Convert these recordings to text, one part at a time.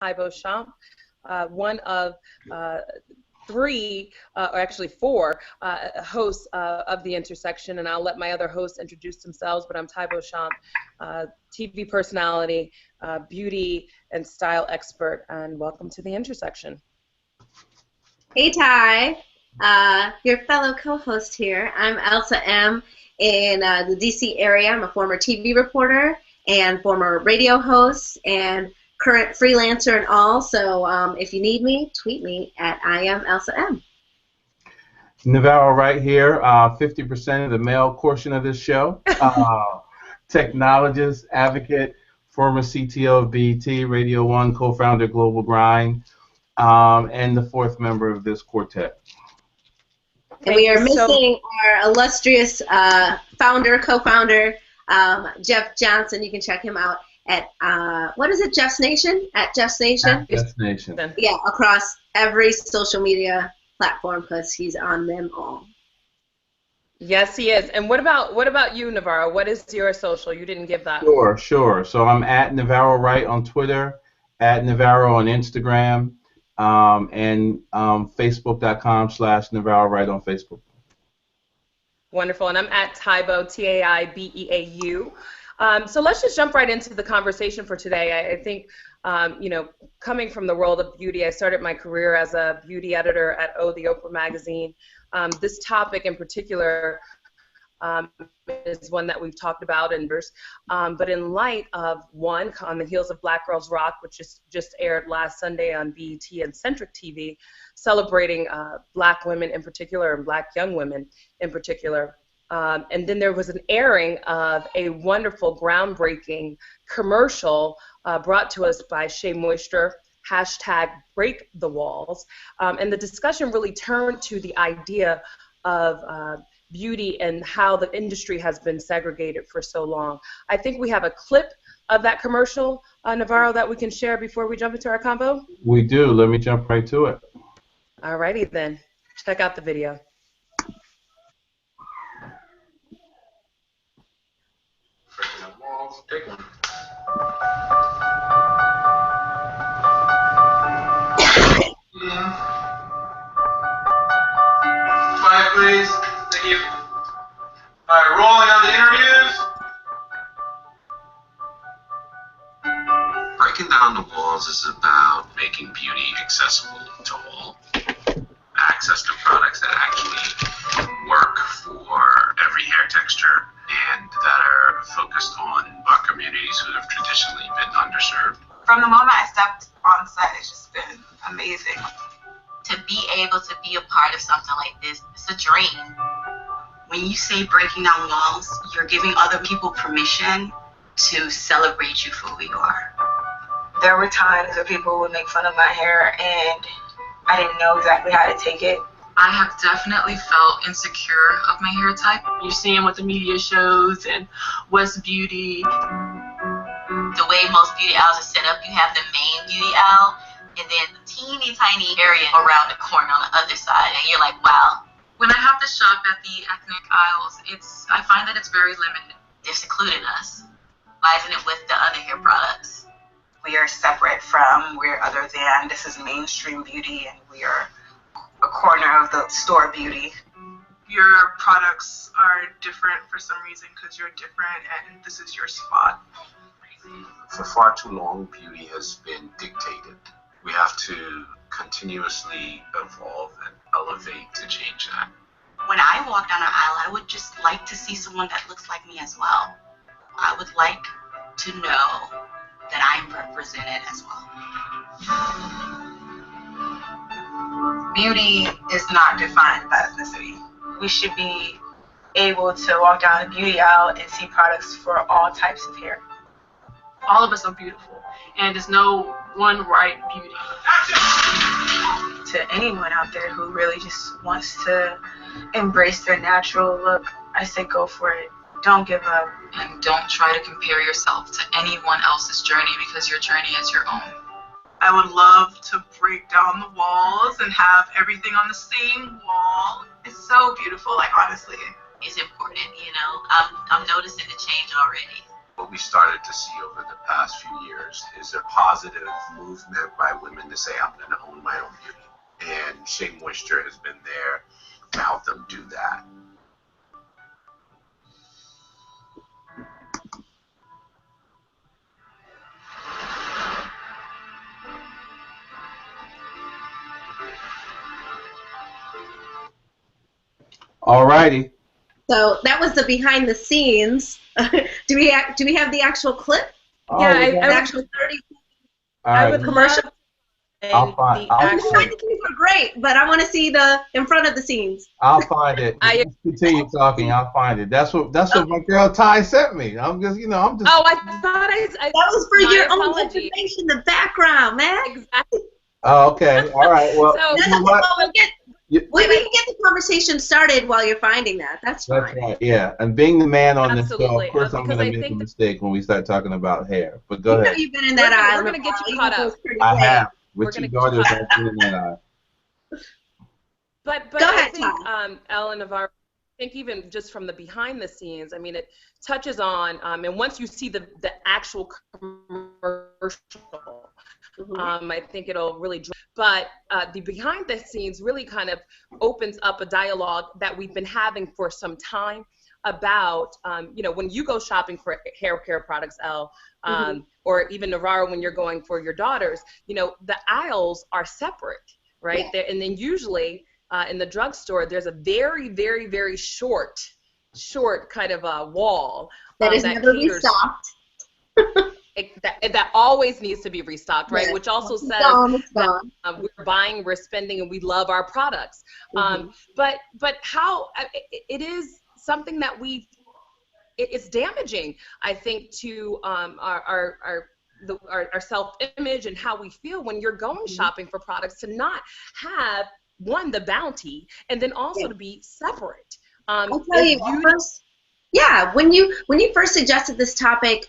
Taibo Champ, one of three, or actually four, hosts of The Intersection, and I'll let my other hosts introduce themselves, but I'm Taibo Champ, TV personality, beauty and style expert, and welcome to The Intersection. Hey Ty, your fellow co-host here. I'm Elsa M. in the DC area. I'm a former TV reporter and former radio host and current freelancer and all. So if you need me, tweet me at I am Elsa M. Navarro right here, 50% of the male portion of this show. Technologist, advocate, former CTO of BET, Radio 1, co-founder Global Grind, and the fourth member of this quartet. And we are missing our illustrious founder, co-founder, Jeff Johnson. You can check him out at, what is it, Jeff's Nation? At Jeff's Nation? At Jeff's Nation. Yeah, across every social media platform because he's on them all. Yes, he is. And what about you, Navarro? What is your social? You didn't give that. Sure. So I'm at Navarro Wright on Twitter, at Navarro on Instagram, and Facebook.com/Navarro Wright on Facebook. Wonderful. And I'm at Taibo, Taibeau. So let's just jump right into the conversation for today. I think, coming from the world of beauty, I started my career as a beauty editor at the Oprah magazine. This topic in particular is one that we've talked about, but in light of one, on the heels of Black Girls Rock, which just aired last Sunday on BET and Centric TV, celebrating Black women in particular and Black young women in particular. And then there was an airing of a wonderful, groundbreaking commercial brought to us by Shea Moisture, #BreakTheWalls. And the discussion really turned to the idea of beauty and how the industry has been segregated for so long. I think we have a clip of that commercial, Navarro, that we can share before we jump into our convo. We do. Let me jump right to it. All righty then. Check out the video. Take one. Quiet, please. Thank you. All right, rolling on the interviews. Breaking Down the Walls is about making beauty accessible to all. Access to products that actually work for every hair texture and that are focused on our communities who have traditionally been underserved. From the moment I stepped on set, it's just been amazing. To be able to be a part of something like this, it's a dream. When you say breaking down walls, you're giving other people permission to celebrate you for who you are. There were times where people would make fun of my hair and I didn't know exactly how to take it. I have definitely felt insecure of my hair type. You're seeing what the media shows and what's beauty. The way most beauty aisles are set up, you have the main beauty aisle and then the teeny tiny area around the corner on the other side, and you're like, wow. When I have to shop at the ethnic aisles, I find that it's very limited. They're secluding us. Why isn't it with the other hair products? We are separate from, we're other than, this is mainstream beauty, and we are a corner of the store beauty. Your products are different for some reason because you're different and this is your spot. For far too long, beauty has been dictated. We have to continuously evolve and elevate to change that. When I walk down an aisle, I would just like to see someone that looks like me as well. I would like to know that I'm represented as well. Beauty is not defined by ethnicity. We should be able to walk down the beauty aisle and see products for all types of hair. All of us are beautiful, and there's no one right beauty. To anyone out there who really just wants to embrace their natural look, I say go for it. Don't give up. And don't try to compare yourself to anyone else's journey because your journey is your own. I would love to break down the walls and have everything on the same wall. It's so beautiful, like honestly. It's important, I'm noticing the change already. what we started to see over the past few years is a positive movement by women to say, I'm going to own my own beauty. And Shea Moisture has been there to help them do that. All righty. So that was the behind the scenes. do we have the actual clip? Oh, Yeah, we got The it. actual 30 All I right. would commercial? love I'll find- the I'll The actual. behind the scenes are great, but I want to see the in front of the scenes. I'll find it. I- Let's continue talking. I'll find it. That's what my girl Ty sent me. I'm just, I'm just. Oh, I thought That was for my your own apologies. information, the background, man. Exactly. Oh, okay. All right. Well, So- you know what? Well, You- we can get the conversation started while you're finding that. That's fine. That's right. Yeah. And being the man on this show, Absolutely. of course, I'm Because going I to make a think that- mistake when we start talking about hair. But go You know ahead. you've been in that aisle. We're gonna get you caught up. I have. We're With two gonna daughters, keep I've been in that aisle. But Go I ahead, think Ellen Navarro, I think even just from the behind the scenes, I mean, it touches on, and once you see the actual commercial, I think it'll really. But the behind the scenes really kind of opens up a dialogue that we've been having for some time about, when you go shopping for hair care products, Elle, or even Navarro when you're going for your daughters, the aisles are separate, right? Yeah. And then usually in the drugstore, there's a very, very, very short kind of a wall that is never caters- restocked. that always needs to be restocked, right? Yeah. Which also says It's gone. we're buying, we're spending, and we love our products. But how it is something that it's damaging, I think, to our self-image and how we feel when you're going shopping for products, to not have one, the bounty, and then also to be separate. I'll tell you, when you first suggested this topic,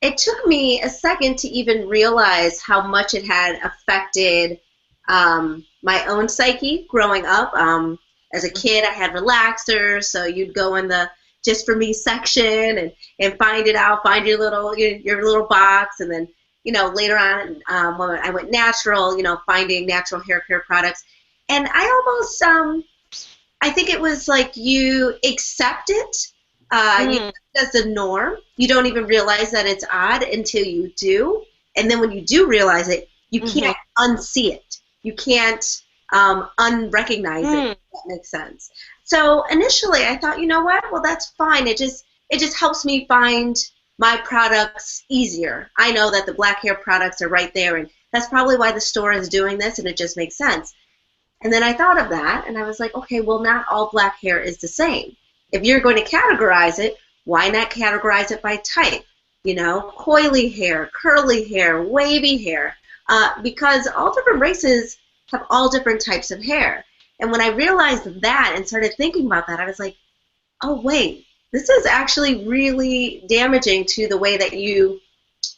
it took me a second to even realize how much it had affected my own psyche growing up. As a kid, I had relaxers, so you'd go in the just for me section and find it out, find your little box, and then later on when I went natural, finding natural hair care products, and I almost I think it was like you accept it. You as the norm. You don't even realize that it's odd until you do. And then when you do realize it, you can't unsee it. You can't unrecognize it, if that makes sense. So initially I thought, you know what? Well, that's fine. It just helps me find my products easier. I know that the black hair products are right there, and that's probably why the store is doing this, and it just makes sense. And then I thought of that, and I was like, okay, well, not all black hair is the same. If you're going to categorize it, why not categorize it by type? Coily hair, curly hair, wavy hair, because all different races have all different types of hair. And when I realized that and started thinking about that, I was like, oh, wait, this is actually really damaging to the way that you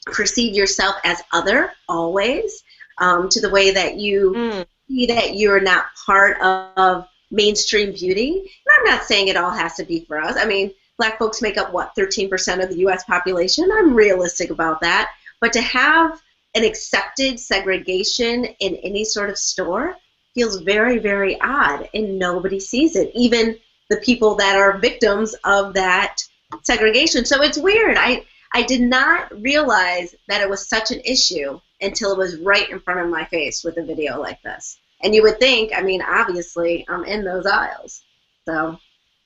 perceive yourself as other, always, to the way that you see that you're not part of mainstream beauty. And I'm not saying it all has to be for us. I mean, black folks make up, 13% of the U.S. population? I'm realistic about that. But to have an accepted segregation in any sort of store feels very, very odd, and nobody sees it, even the people that are victims of that segregation. So it's weird. I did not realize that it was such an issue until it was right in front of my face with a video like this. And you would think, I mean, obviously, I'm in those aisles. So.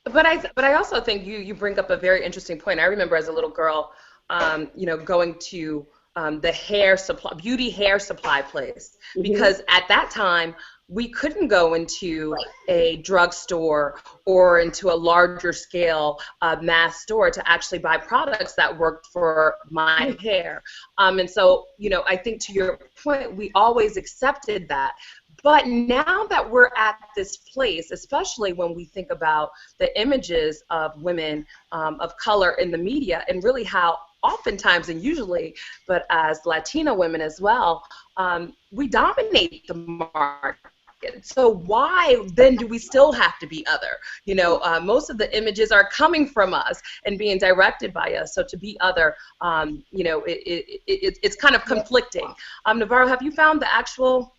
But I also think you bring up a very interesting point. I remember as a little girl, going to the beauty hair supply place, because at that time we couldn't go into a drugstore or into a larger scale mass store to actually buy products that worked for my hair. And so, I think to your point, we always accepted that. But now that we're at this place, especially when we think about the images of women of color in the media, and really how oftentimes and usually, but as Latina women as well, we dominate the So why then do we still have to be other? You know, most of the images are coming from us and being directed by us. So to be other, you know, it's kind of conflicting. Navarro, have you found the actual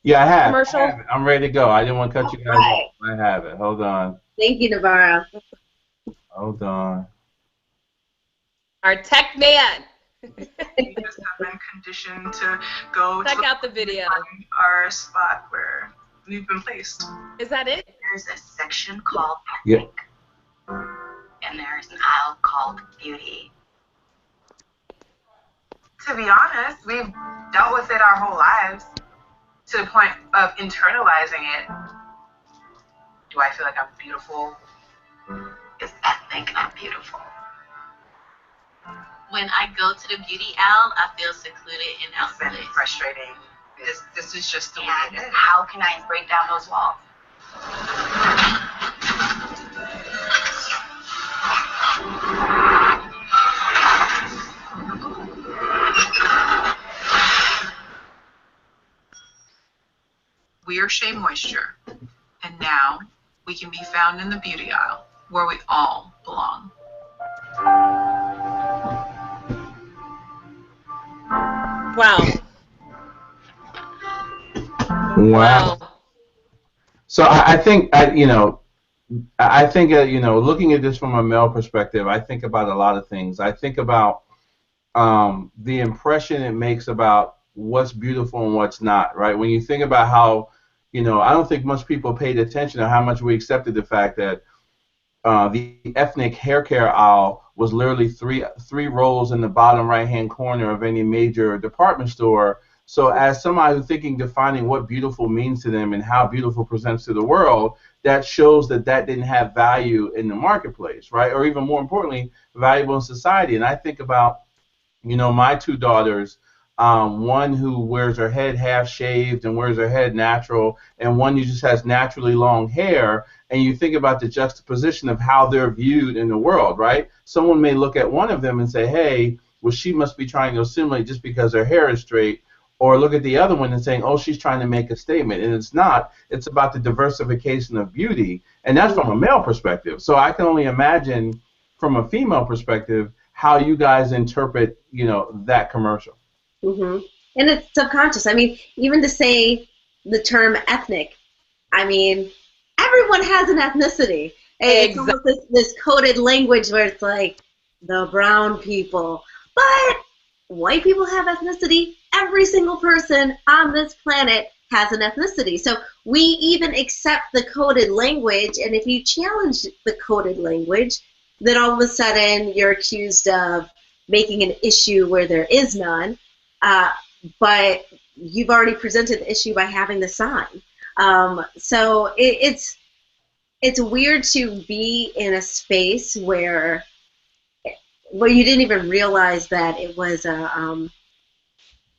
Yeah, I have. commercial? I have it. I'm ready to go. I didn't want to cut you guys off. I have it. Hold on. Thank you, Navarro. Hold on. Our tech man. We just have been conditioned to go Check to out the video. our spot where we've been placed. Is that it? There's a section called Yeah. ethnic, and there's an aisle called beauty. To be honest, we've dealt with it our whole lives to the point of internalizing it. Do I feel like I'm beautiful? It's ethnic, not beautiful. When I go to the beauty aisle, I feel secluded and It's been isolated. frustrating. This is just the way And it is. how can I break down those walls? We are Shea Moisture, and now we can be found in the beauty aisle, where we all belong. Wow. Wow. So I think, you know, looking at this from a male perspective, I think about a lot of things. I think about the impression it makes about what's beautiful and what's not, right? When you think about how, you know, I don't think most people paid attention to how much we accepted the fact that the ethnic hair care aisle was literally three rows in the bottom right-hand corner of any major department store. So as somebody who's defining what beautiful means to them and how beautiful presents to the world, that shows that that didn't have value in the marketplace, right? Or even more importantly, valuable in society. And I think about, you know, my two daughters, one who wears her head half shaved and wears her head natural, and one who just has naturally long hair. And you think about the juxtaposition of how they're viewed in the world, right? Someone may look at one of them and say, hey, well, she must be trying to assimilate just because her hair is straight. Or look at the other one and saying, oh, she's trying to make a statement. And it's not. It's about the diversification of beauty. And that's from a male perspective. So I can only imagine from a female perspective how you guys interpret, you know, that commercial. Mm-hmm. And it's subconscious. I mean, even to say the term ethnic, I mean, everyone has an ethnicity. It's almost this coded language where it's like the brown people. But white people have ethnicity. Every single person on this planet has an ethnicity. So we even accept the coded language, and if you challenge the coded language, then all of a sudden you're accused of making an issue where there is none. But you've already presented the issue by having the sign. So it's weird to be in a space where you didn't even realize that it was a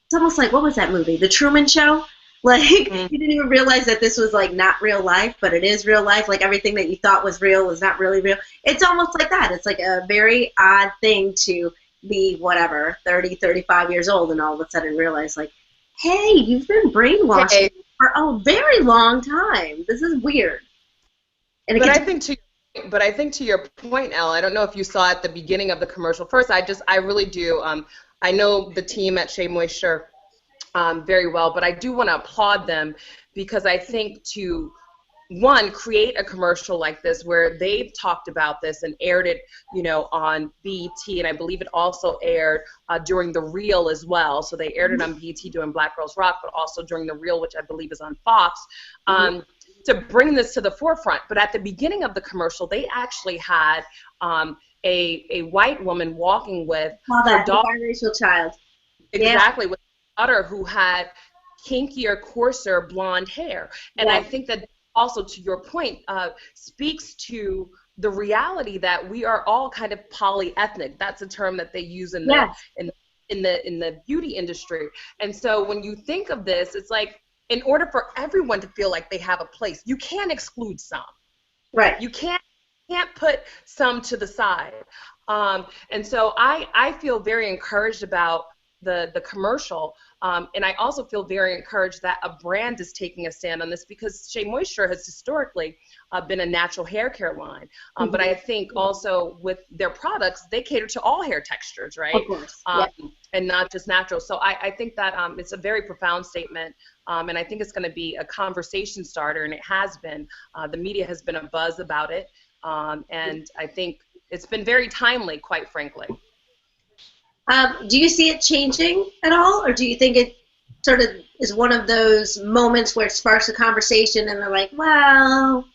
it's almost like, what was that movie? The Truman Show? Like, you didn't even realize that this was, like, not real life, but it is real life. Like, everything that you thought was real is not really real. It's almost like that. It's like a very odd thing to be, whatever, 30, 35 years old and all of a sudden realize, like, hey, you've been brainwashed for a very long time. This is weird. And But I think to your point, Elle, I don't know if you saw at the beginning of the commercial. First, I really do. I know the team at Shea Moisture very well, but I do want to applaud them because I think to, one, create a commercial like this where they've talked about this and aired it, you know, on BET, and I believe it also aired during The Real as well. So they aired it on BET during Black Girls Rock, but also during The Real, which I believe is on Fox, to bring this to the forefront. But at the beginning of the commercial, they actually had a white woman walking with her daughter, biracial child. Exactly, with her daughter who had kinkier, coarser blonde hair. And I think that also, to your point, speaks to the reality that we are all kind of polyethnic. That's a term that they use in the beauty industry. And so when you think of this, it's like, in order for everyone to feel like they have a place, you can't exclude some. Right. You can't put some to the side. And so I feel very encouraged about the commercial And I also feel very encouraged that a brand is taking a stand on this, because Shea Moisture has historically been a natural hair care line. But I think also with their products, they cater to all hair textures, right? Of course. And not just natural. So I think that it's a very profound statement, and I think it's going to be a conversation starter, and it has been. The media has been a buzz about it, and I think it's been very timely, quite frankly. Do you see it changing at all, or do you think it sort of is one of those moments where it sparks a conversation and they're like, well,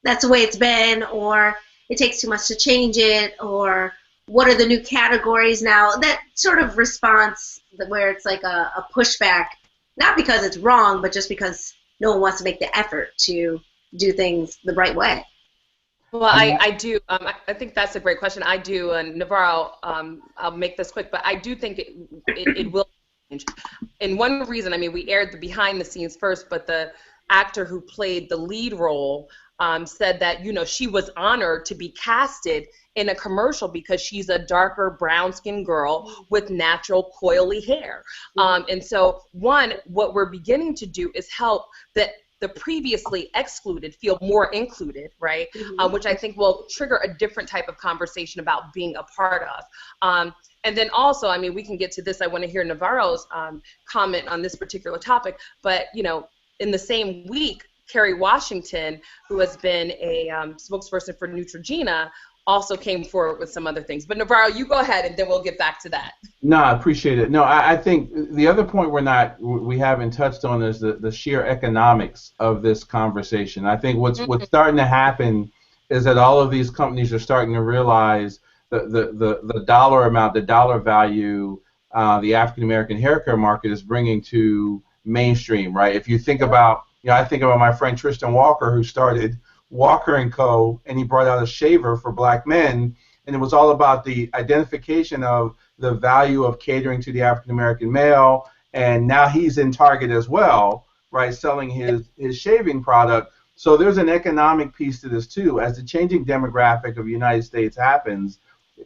that's the way it's been, or it takes too much to change it, or what are the new categories now? That sort of response where it's like a pushback, not because it's wrong, but just because no one wants to make the effort to do things the right way. Well, I do. I think that's a great question. I do, and Navarro, I'll make this quick, but I do think it will change. And one reason, I mean, we aired the behind the scenes first, but the actor who played the lead role said that, you know, she was honored to be casted in a commercial because she's a darker brown-skinned girl with natural coily hair. And so, one, what we're beginning to do is help the previously excluded feel more included, right? Which I think will trigger a different type of conversation about being a part of. And then also, I mean, we can get to this. I want to hear Navarro's comment on this particular topic. But, you know, in the same week, Kerry Washington, who has been a spokesperson for Neutrogena, also came forward with some other things. But Navarro, you go ahead, and then we'll get back to that. No, I appreciate it. No, I think the other point we haven't touched on is the sheer economics of this conversation. I think what's starting to happen is that all of these companies are starting to realize the dollar amount, the dollar value the African American hair care market is bringing to mainstream, right? If you think about, you know, I think about my friend Tristan Walker, who started Walker & Co., and he brought out a shaver for black men, and it was all about the identification of the value of catering to the African American male, and now he's in Target as well, right, selling his shaving product. So there's an economic piece to this too. As the changing demographic of the United States happens,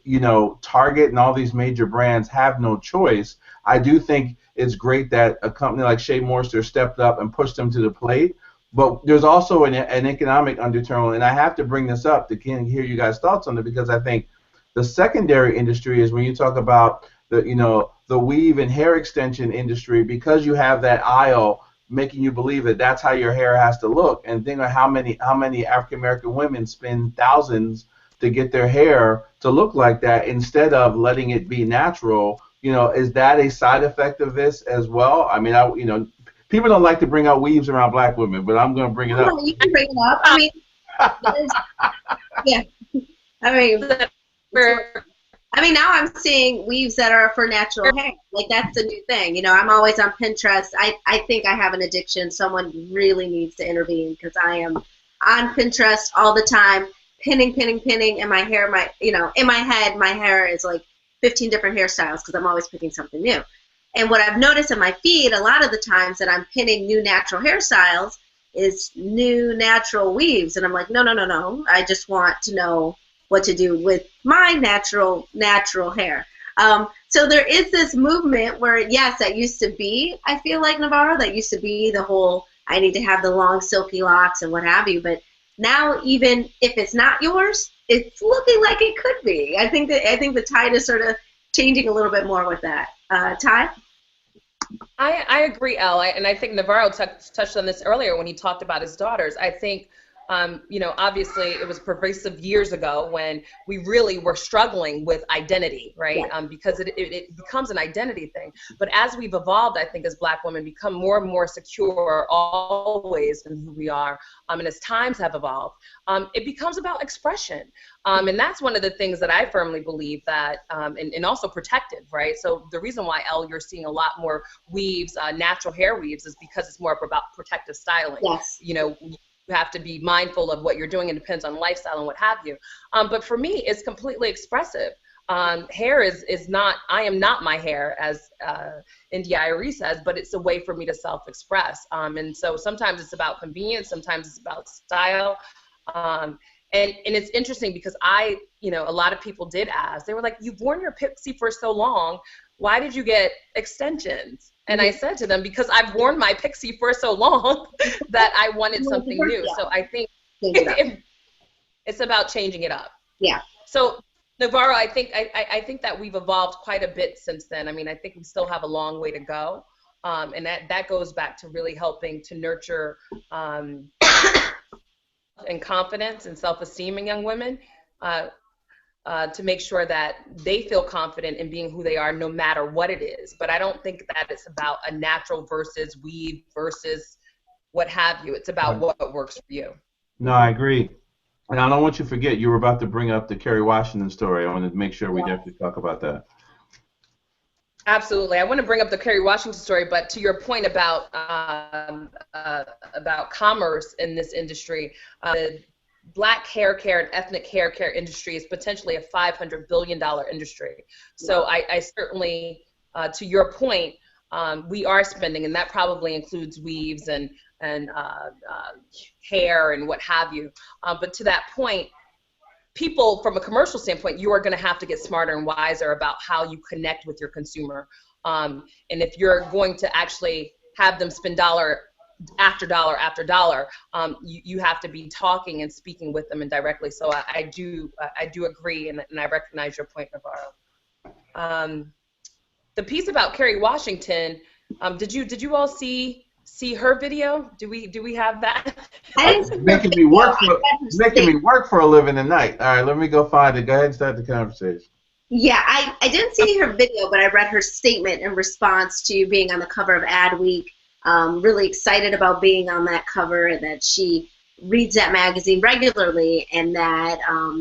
you know, Target and all these major brands have no choice. I do think it's great that a company like Shea Moisture stepped up and pushed them to the plate. But there's also an economic undertone, and I have to bring this up to hear you guys' thoughts on it, because I think the secondary industry is when you talk about the weave and hair extension industry, because you have that aisle making you believe that that's how your hair has to look, and think of how many African American women spend thousands to get their hair to look like that instead of letting it be natural. You know, is that a side effect of this as well? I mean, people don't like to bring out weaves around black women, but I'm going to bring it up. You can bring it up. I mean, yeah. I mean, now I'm seeing weaves that are for natural hair. Like, that's the new thing. You know, I'm always on Pinterest. I think I have an addiction. Someone really needs to intervene, because I am on Pinterest all the time, pinning, and my hair, in my head, my hair is like 15 different hairstyles, because I'm always picking something new. And what I've noticed in my feed, a lot of the times that I'm pinning new natural hairstyles is new natural weaves. And I'm like, no. I just want to know what to do with my natural hair. So there is this movement where, yes, that used to be, I feel like, Navarro, that used to be the whole, I need to have the long silky locks and what have you. But now, even if it's not yours, it's looking like it could be. I think the tide is sort of changing a little bit more with that. Ty? I agree, Elle, and I think Navarro touched on this earlier when he talked about his daughters. I think, obviously it was pervasive years ago when we really were struggling with identity, right? Yeah. Because it becomes an identity thing. But as we've evolved, I think, as black women, become more and more secure always in who we are, and as times have evolved, it becomes about expression. And that's one of the things that I firmly believe that, and also protective, right? So the reason why, Elle, you're seeing a lot more weaves, natural hair weaves, is because it's more about protective styling. Yes. You know, you have to be mindful of what you're doing. It depends on lifestyle and what have you. But for me, it's completely expressive. Hair is not, I am not my hair, as India Arie says, but it's a way for me to self-express. And so sometimes it's about convenience, sometimes it's about style. And it's interesting because a lot of people did ask. They were like, you've worn your pixie for so long. why did you get extensions? And I said to them, because I've worn my pixie for so long that I wanted something new. So I think it's about changing it up. Yeah. So Navarro, I think that we've evolved quite a bit since then. I mean, I think we still have a long way to go. And that goes back to really helping to nurture and confidence and self-esteem in young women, to make sure that they feel confident in being who they are no matter what it is. But I don't think that it's about a natural versus weave versus what have you. It's about what works for you. No, I agree. And I don't want you to forget, you were about to bring up the Kerry Washington story. I want to make sure we definitely talk about that. Absolutely. I want to bring up the Kerry Washington story, but to your point about commerce in this industry, the Black hair care and ethnic hair care industry is potentially a $500 billion industry. So I certainly, to your point, we are spending, and that probably includes weaves and hair and what have you. But to that point, people, from a commercial standpoint, you are going to have to get smarter and wiser about how you connect with your consumer. And if you're going to actually have them spend dollar after dollar after dollar, you have to be talking and speaking with them indirectly. So I do agree, and I recognize your point, Navarro. The piece about Kerry Washington, did you all see her video? Do we have that? It's making me work for a living tonight. All right, let me go find it. Go ahead and start the conversation. Yeah, I didn't see her video, but I read her statement in response to being on the cover of Adweek. Really excited about being on that cover, and that she reads that magazine regularly, and that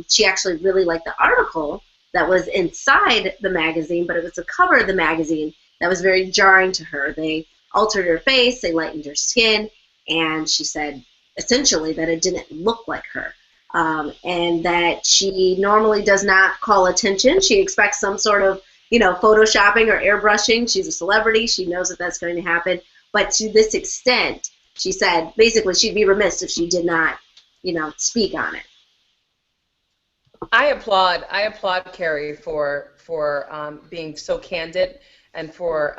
she actually really liked the article that was inside the magazine, but it was the cover of the magazine that was very jarring to her. They altered her face, they lightened her skin, and she said essentially that it didn't look like her, and that she normally does not call attention. She expects some sort of, photoshopping or airbrushing. She's a celebrity. She knows that that's going to happen. But to this extent, she said, basically, she'd be remiss if she did not, speak on it. I applaud Kerry for being so candid and for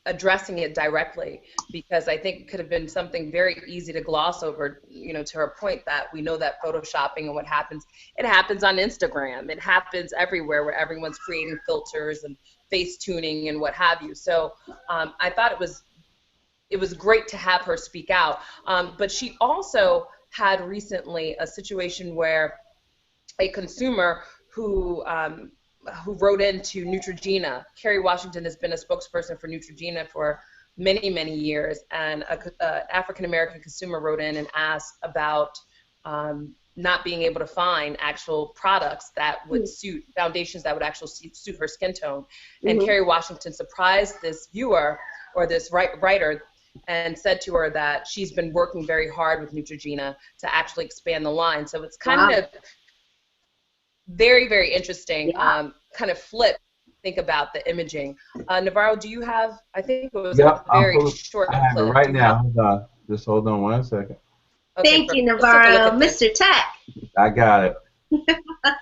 addressing it directly, because I think it could have been something very easy to gloss over, to her point that we know that photoshopping and what happens, it happens on Instagram, it happens everywhere where everyone's creating filters and face tuning and what have you. So I thought it was great to have her speak out, but she also had recently a situation where a consumer who wrote into Neutrogena. Kerry Washington has been a spokesperson for Neutrogena for many, many years, and an African-American consumer wrote in and asked about not being able to find actual products that would suit, foundations that would actually suit her skin tone. And Kerry Washington surprised this viewer, or this writer, and said to her that she's been working very hard with Neutrogena to actually expand the line. So it's kind of very, very interesting, kind of flip, think about the imaging. Navarro, do you have, I think it was a very short clip. I have it right now. Hold on. Just hold on 1 second. Okay, thank you, Navarro. Mr. Tech. I got it.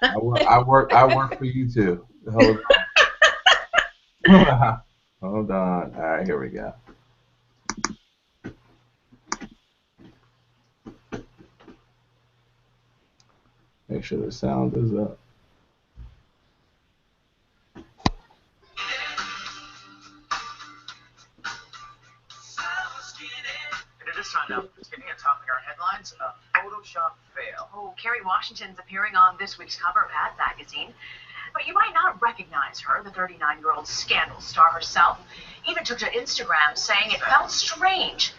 I work for you too. Hold on. Hold on. All right, here we go. Make sure the sound is up. It is time now. Just getting a topic our headlines. Photoshop fail. Oh, Kerry Washington's appearing on this week's cover of Ad magazine. But you might not recognize her, the 39-year-old scandal star herself. Even took to Instagram saying it felt strange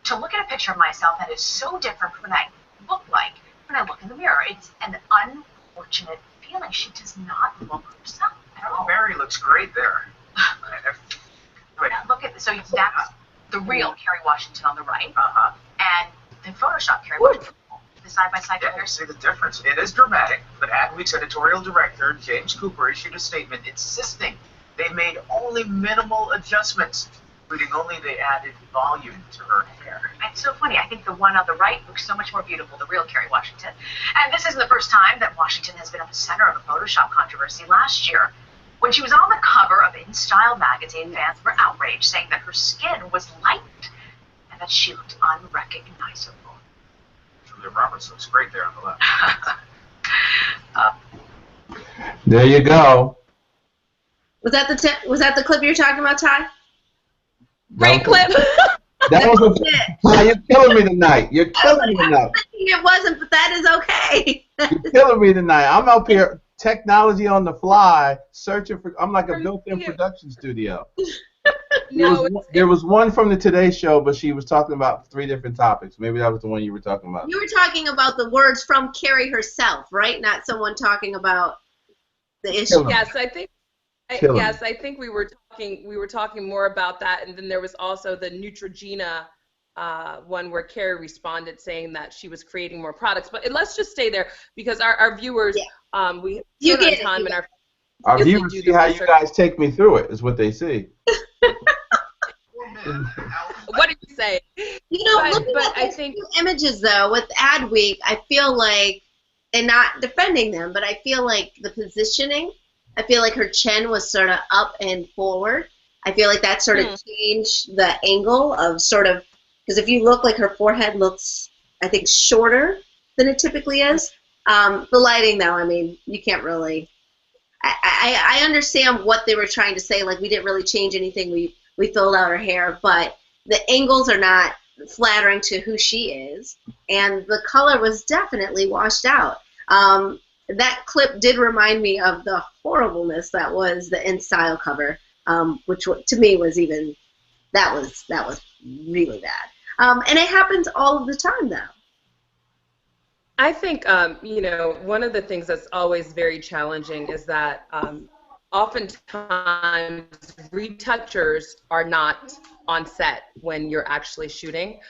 to look at a picture of myself that is so different from what I look like when I look in the mirror. It's an unfortunate feeling. She does not look herself at all. Mary looks great there. Wait. Look at this. So that's the real Kerry Washington on the right. And the Photoshop Kerry Washington. The side-by-side comparison. See the difference. It is dramatic, but Adweek's editorial director, James Cooper, issued a statement insisting they made only minimal adjustments, including only the added volume to her hair. It's so funny. I think the one on the right looks so much more beautiful, the real Kerry Washington. And this isn't the first time that Washington has been at the center of a Photoshop controversy. Last year, When she was on the cover of InStyle magazine, fans were outraged, saying that her skin was lightened and that she looked unrecognizable. Julia Roberts looks great there on the left. There you go. Was that the clip you're talking about, Ty? Great clip. That was Ty, you're killing me tonight. You're killing me tonight. It wasn't, but that is okay. You're killing me tonight. I'm up here, technology on the fly, searching for. I'm like a built-in production studio. There was one from the Today Show, but she was talking about 3 different topics. Maybe that was the one you were talking about. You were talking about the words from Carrie herself, right? Not someone talking about the issue. Yes, I think. Yes, I think we were talking more about that, and then there was also the Neutrogena one where Carrie responded saying that she was creating more products. But let's just stay there because our viewers, we you get it, time in our viewers see how you guys take me through it. Is what they see. What did you say? You know, looking at I think images though with Adweek, I feel like, and not defending them, but I feel like the positioning. I feel like her chin was sort of up and forward. I feel like that sort of changed the angle of sort of, because if you look, like her forehead looks, I think, shorter than it typically is. The lighting, though, I mean, you can't really. I understand what they were trying to say. Like, we didn't really change anything. We filled out her hair, but the angles are not flattering to who she is, and the color was definitely washed out. That clip did remind me of the horribleness that was the InStyle cover, which to me was even that was really bad. And it happens all of the time, though. I think you know, one of the things that's always very challenging is that oftentimes retouchers are not on set when you're actually shooting.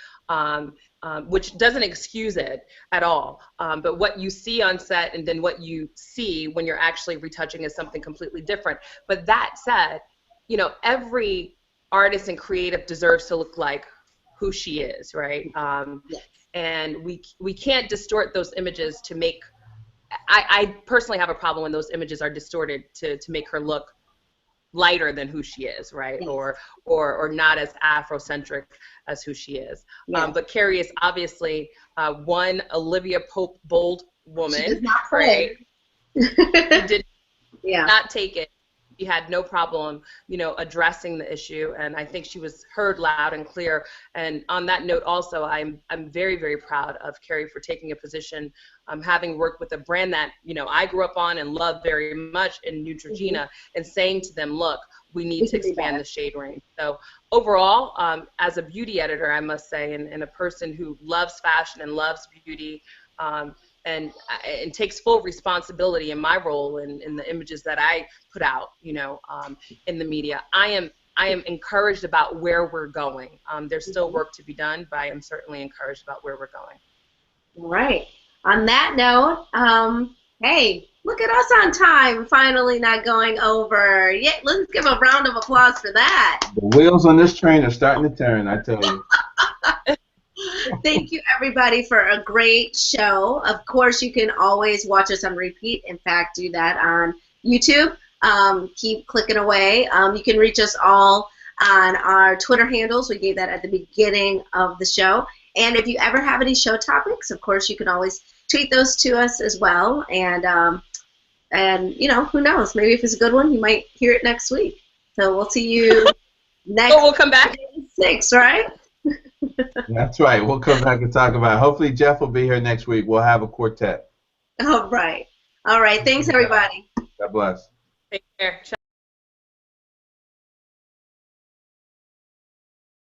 Which doesn't excuse it at all. But what you see on set and then what you see when you're actually retouching is something completely different. But that said, you know, every artist and creative deserves to look like who she is, right? Yes. And we can't distort those images to make. I personally have a problem when those images are distorted to make her look lighter than who she is, right? Yes. Or not as Afrocentric as who she is. Yes. But Carrie is obviously one Olivia Pope bold woman. She does not play. Right? She did Yeah. not take it. She had no problem, you know, addressing the issue, and I think she was heard loud and clear. And on that note, also, I'm very, very proud of Carrie for taking a position, having worked with a brand that, you know, I grew up on and love very much in Neutrogena, and saying to them, look, we need to expand the shade range. So overall, as a beauty editor, I must say, and a person who loves fashion and loves beauty, and takes full responsibility in my role in the images that I put out, you know, in the media. I am encouraged about where we're going. There's still work to be done, but I am certainly encouraged about where we're going. All right. On that note, hey, look at us on time, finally not going over. Yeah, let's give a round of applause for that. The wheels on this train are starting to turn, I tell you. Thank you, everybody, for a great show. Of course, you can always watch us on repeat. In fact, do that on YouTube. Keep clicking away. You can reach us all on our Twitter handles. We gave that at the beginning of the show. And if you ever have any show topics, of course, you can always tweet those to us as well. And you know, who knows? Maybe if it's a good one, you might hear it next week. So we'll see you next. Oh, we'll come back. 6, right? That's right. We'll come back and talk about it. Hopefully Jeff will be here next week. We'll have a quartet. All right. All right. Thanks, everybody. God bless. Take care.